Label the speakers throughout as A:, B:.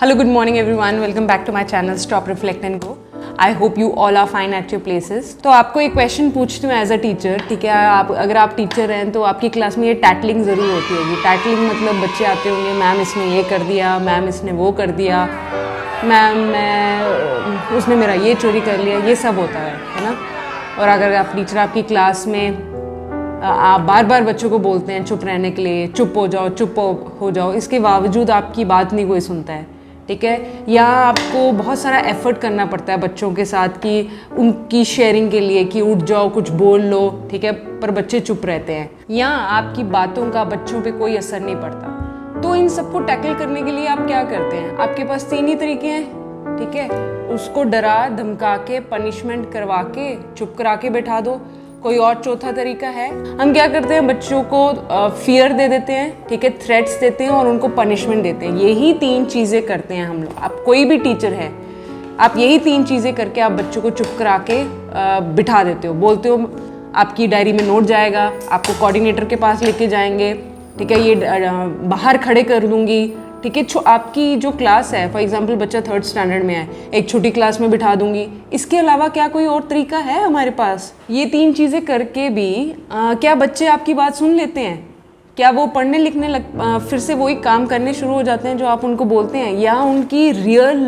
A: Hello, good morning everyone. Welcome back to my channel Stop, Reflect and Go. I hope you all are fine at your places. तो आपको एक question पूछती हूँ as a teacher, ठीक है। अगर आप टीचर हैं तो आपकी क्लास में ये टैटलिंग ज़रूर होती होगी। टैटलिंग मतलब बच्चे आते होंगे, मैम इसने ये कर दिया, मैम इसने वो कर दिया, मैम उसने मेरा ये चोरी कर लिया, ये सब होता है ना। और अगर आप टीचर आपकी क्लास में आप बार बार बच्चों को बोलते हैं चुप रहने के लिए, चुप हो जाओ, चुप हो जाओ, इसके बावजूद आपकी बात नहीं कोई सुनता है, ठीक है। या आपको बहुत सारा एफर्ट करना पड़ता है बच्चों के साथ कि उनकी शेयरिंग के लिए कि उठ जाओ, कुछ बोल लो, ठीक है, पर बच्चे चुप रहते हैं या आपकी बातों का बच्चों पे कोई असर नहीं पड़ता। तो इन सबको टैकल करने के लिए आप क्या करते हैं? आपके पास 3 ही तरीके हैं, ठीक है। उसको डरा धमका के, पनिशमेंट करवा के, चुप करा के बैठा दो। कोई और चौथा तरीका है, हम क्या करते हैं, बच्चों को फियर दे देते हैं, ठीक है, थ्रेट्स देते हैं और उनको पनिशमेंट देते हैं। यही 3 चीज़ें करते हैं हम लोग। आप कोई भी टीचर है, आप यही 3 चीज़ें करके आप बच्चों को चुप करा के बिठा देते हो। बोलते हो आपकी डायरी में नोट जाएगा, आपको कोऑर्डिनेटर के पास लेके जाएंगे, ठीक है, ये बाहर खड़े कर दूंगी, ठीक है। आपकी जो क्लास है, फॉर एग्जांपल बच्चा 3rd स्टैंडर्ड में है, एक छोटी क्लास में बिठा दूंगी। इसके अलावा क्या कोई और तरीका है हमारे पास? ये 3 चीज़ें करके भी क्या बच्चे आपकी बात सुन लेते हैं? क्या वो पढ़ने लिखने फिर से वही काम करने शुरू हो जाते हैं जो आप उनको बोलते हैं? या उनकी रियल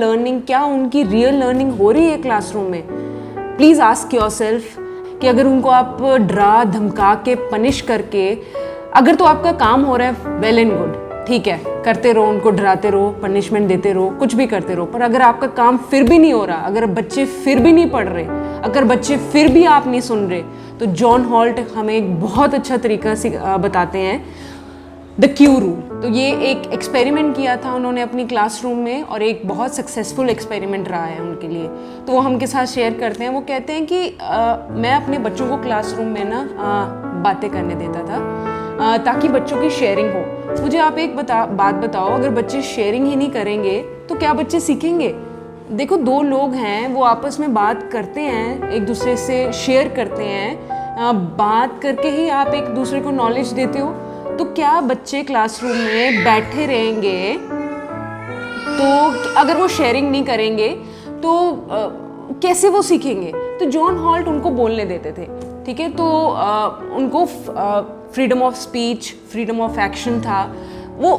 A: लर्निंग हो रही है क्लासरूम में? प्लीज़ आस्क योरसेल्फ कि अगर उनको आप डरा धमका के पनिश करके, अगर तो आपका काम हो रहा है, वेल एंड गुड, ठीक है, करते रहो, उनको डराते रहो, पनिशमेंट देते रहो, कुछ भी करते रहो। पर अगर आपका काम फिर भी नहीं हो रहा, अगर बच्चे फिर भी नहीं पढ़ रहे, अगर बच्चे फिर भी आप नहीं सुन रहे, तो जॉन हॉल्ट हमें एक बहुत अच्छा तरीका बताते हैं, द क्यू रूल। तो ये एक एक्सपेरिमेंट किया था उन्होंने अपनी क्लासरूम में और एक बहुत सक्सेसफुल एक्सपेरिमेंट रहा है उनके लिए। तो वो हमके साथ शेयर करते हैं। वो कहते हैं कि मैं अपने बच्चों को क्लासरूम में ना बातें करने देता था ताकि बच्चों की शेयरिंग हो। मुझे आप एक बात बताओ, अगर बच्चे शेयरिंग ही नहीं करेंगे तो क्या बच्चे सीखेंगे? देखो, 2 लोग हैं, वो आपस में बात करते हैं, एक दूसरे से शेयर करते हैं, बात करके ही आप एक दूसरे को नॉलेज देते हो। तो क्या बच्चे क्लासरूम में बैठे रहेंगे तो अगर वो शेयरिंग नहीं करेंगे तो कैसे वो सीखेंगे? तो जॉन हॉल्ट उनको बोलने देते थे, ठीक है। तो उनको freedom of speech, freedom of action था वो,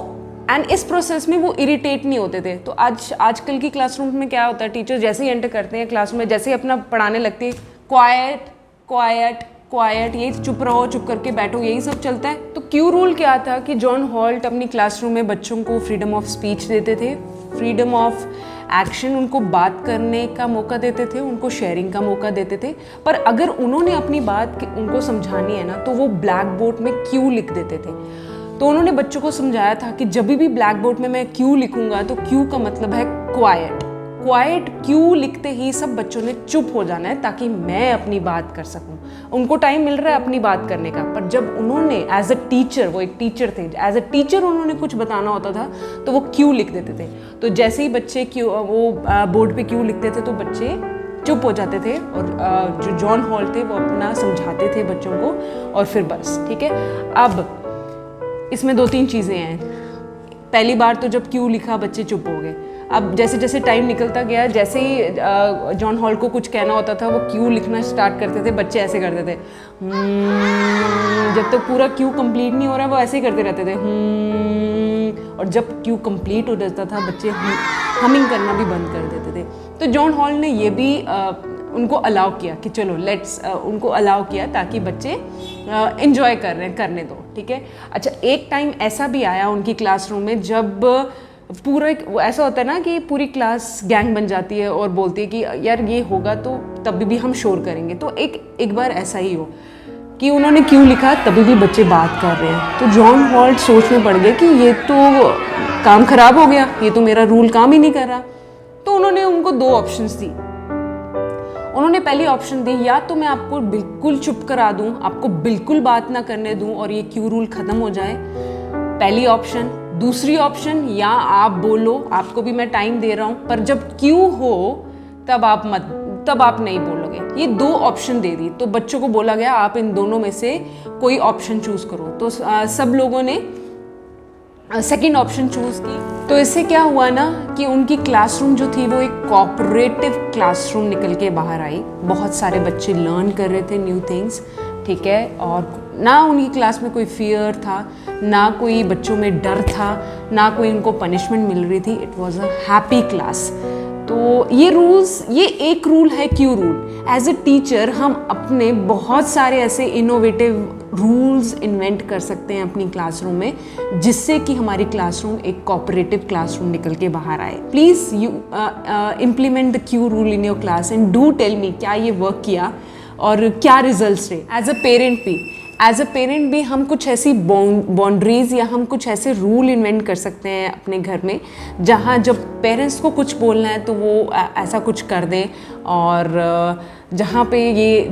A: एंड इस प्रोसेस में वो इरिटेट नहीं होते थे। तो आजकल की क्लासरूम में क्या होता है, टीचर जैसे ही एंटर करते हैं क्लासरूम में, जैसे ही अपना पढ़ाने लगते हैं, क्वाइट क्वाइट क्वाइट, ये चुप रहो, चुप करके बैठो, यही सब चलता है। तो क्यू रूल क्या था कि जॉन हॉल्ट अपनी क्लासरूम में बच्चों को फ्रीडम ऑफ स्पीच देते थे, फ्रीडम ऑफ एक्शन, उनको बात करने का मौका देते थे, उनको शेयरिंग का मौका देते थे। पर अगर उन्होंने अपनी बात उनको समझानी है ना, तो वो ब्लैक बोर्ड में क्यू लिख देते थे। तो उन्होंने बच्चों को समझाया था कि जब भी ब्लैक बोर्ड में मैं क्यू लिखूंगा तो क्यू का मतलब है क्वाइट। क्वाइट क्यू लिखते ही सब बच्चों ने चुप हो जाना है ताकि मैं अपनी बात कर सकूं। उनको टाइम मिल रहा है अपनी बात करने का, पर जब उन्होंने एज अ टीचर, वो एक टीचर थे, एज अ टीचर उन्होंने कुछ बताना होता था तो वो क्यू लिख देते थे। तो जैसे ही बच्चे वो बोर्ड पे क्यू लिखते थे तो बच्चे चुप हो जाते थे और जो जॉन हॉल्ट थे वो अपना समझाते थे बच्चों को और फिर बस, ठीक है। अब इसमें 2-3 चीज़ें हैं। पहली बार तो जब क्यू लिखा बच्चे चुप हो गए। अब जैसे जैसे टाइम निकलता गया, जैसे ही जॉन हॉल्ट को कुछ कहना होता था वो क्यू लिखना स्टार्ट करते थे, बच्चे ऐसे करते थे, जब तक पूरा क्यू कंप्लीट नहीं हो रहा वो ऐसे ही करते रहते थे, और जब क्यू कंप्लीट हो जाता था बच्चे हमिंग करना भी बंद कर देते थे। तो जॉन हॉल्ट ने ये भी उनको अलाउ किया कि चलो उनको अलाउ किया ताकि बच्चे एंजॉय करने दो, ठीक है। अच्छा, एक टाइम ऐसा भी आया उनकी क्लासरूम में जब पूरा ऐसा होता है ना कि पूरी क्लास गैंग बन जाती है और बोलती है कि यार ये होगा तो तभी भी हम शोर करेंगे। तो एक बार ऐसा ही हो कि उन्होंने क्यों लिखा, तभी भी बच्चे बात कर रहे हैं। तो जॉन हॉल्ट सोच में पड़ गए कि ये तो काम खराब हो गया, ये तो मेरा रूल काम ही नहीं कर रहा। तो उन्होंने उनको 2 ऑप्शंस दी। उन्होंने पहली ऑप्शन दी, या तो मैं आपको बिल्कुल चुप करा दूं, आपको बिल्कुल बात ना करने दूं और ये क्यू रूल खत्म हो जाए, पहली ऑप्शन। दूसरी ऑप्शन, या आप बोलो, आपको भी मैं टाइम दे रहा हूं, पर जब क्यू हो तब आप नहीं बोलोगे। ये 2 ऑप्शन दे दी। तो बच्चों को बोला गया आप इन दोनों में से कोई ऑप्शन चूज करो। तो सब लोगों ने सेकंड ऑप्शन चूज़ की। तो इससे क्या हुआ ना कि उनकी क्लासरूम जो थी वो एक कोऑपरेटिव क्लासरूम निकल के बाहर आई। बहुत सारे बच्चे लर्न कर रहे थे न्यू थिंग्स, ठीक है, और ना उनकी क्लास में कोई फियर था, ना कोई बच्चों में डर था, ना कोई उनको पनिशमेंट मिल रही थी। It was a happy class. तो ये रूल्स, ये एक रूल है queue rule. As a teacher हम अपने बहुत सारे ऐसे इनोवेटिव रूल्स इन्वेंट कर सकते हैं अपनी क्लासरूम में, जिससे कि हमारी क्लासरूम एक कोऑपरेटिव क्लासरूम निकल के बाहर आए। Please you implement the queue rule in your class and do tell me क्या ये वर्क किया और क्या रिजल्ट्स रहे। एज अ पेरेंट भी हम कुछ ऐसी बाउंड्रीज या हम कुछ ऐसे रूल इन्वेंट कर सकते हैं अपने घर में, जहाँ जब पेरेंट्स को कुछ बोलना है तो वो ऐसा कुछ कर दें, और जहाँ पे ये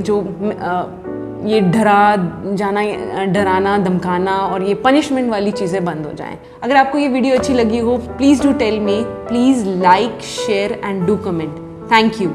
A: डराना धमकाना और ये पनिशमेंट वाली चीज़ें बंद हो जाएं। अगर आपको ये वीडियो अच्छी लगी हो, please do tell me, please like, share and do comment. Thank you.